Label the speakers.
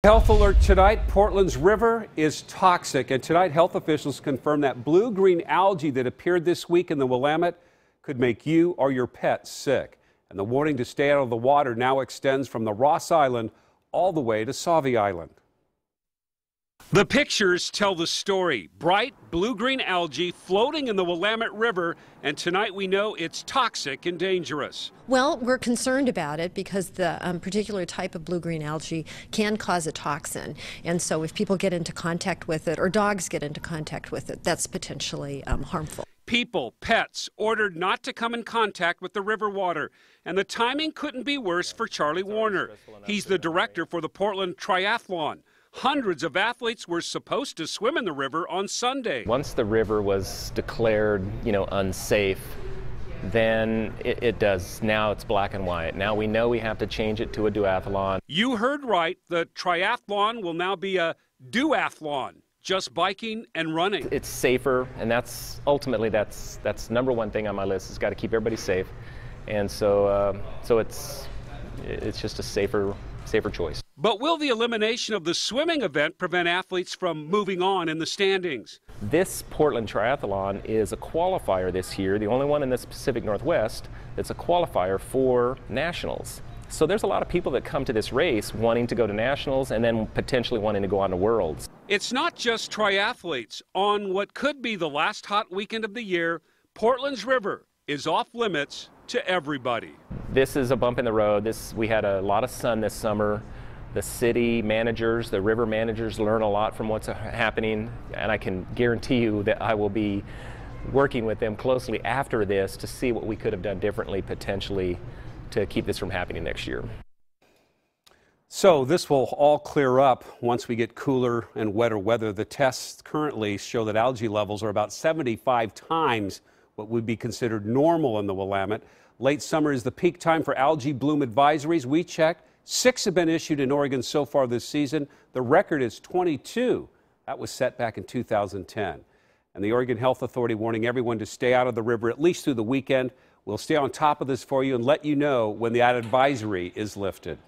Speaker 1: Health alert tonight. Portland's river is toxic, and tonight health officials confirm that blue-green algae that appeared this week in the Willamette could make you or your pet sick. And the warning to stay out of the water now extends from the Ross Island all the way to Sauvie Island. The pictures tell the story. Bright blue-green algae floating in the Willamette River, and tonight we know it's toxic and dangerous.
Speaker 2: Well, we're concerned about it because the particular type of blue-green algae can cause a toxin. And so if people get into contact with it, or dogs get into contact with it, that's potentially harmful.
Speaker 1: People, pets, ordered not to come in contact with the river water. And the timing couldn't be worse for Charlie Warner. He's the director for the Portland Triathlon. Hundreds of athletes were supposed to swim in the river on Sunday.
Speaker 3: Once the river was declared, unsafe, then it does. Now it's black and white. Now we know we have to change it to a duathlon.
Speaker 1: You heard right. The triathlon will now be a duathlon, just biking and running.
Speaker 3: It's safer, and that's ultimately that's number one thing on my list. It's got to keep everybody safe, and so it's just a safer choice.
Speaker 1: But will the elimination of the swimming event prevent athletes from moving on in the standings?
Speaker 3: This Portland Triathlon is a qualifier this year, the only one in the Pacific Northwest that's a qualifier for nationals. So there's a lot of people that come to this race wanting to go to nationals and then potentially wanting to go on to worlds.
Speaker 1: It's not just triathletes. On what could be the last hot weekend of the year, Portland's river is off limits to everybody.
Speaker 3: This is a bump in the road. We had a lot of sun this summer. The city managers, the river managers learn a lot from what's happening, and I can guarantee you that I will be working with them closely after this to see what we could have done differently potentially to keep this from happening next year.
Speaker 1: So this will all clear up once we get cooler and wetter weather. The tests currently show that algae levels are about 75 times what would be considered normal in the Willamette. Late summer is the peak time for algae bloom advisories. We checked. 6 have been issued in Oregon so far this season. The record is 22. That was set back in 2010. And the Oregon Health Authority warning everyone to stay out of the river at least through the weekend. We'll stay on top of this for you and let you know when the advisory is lifted.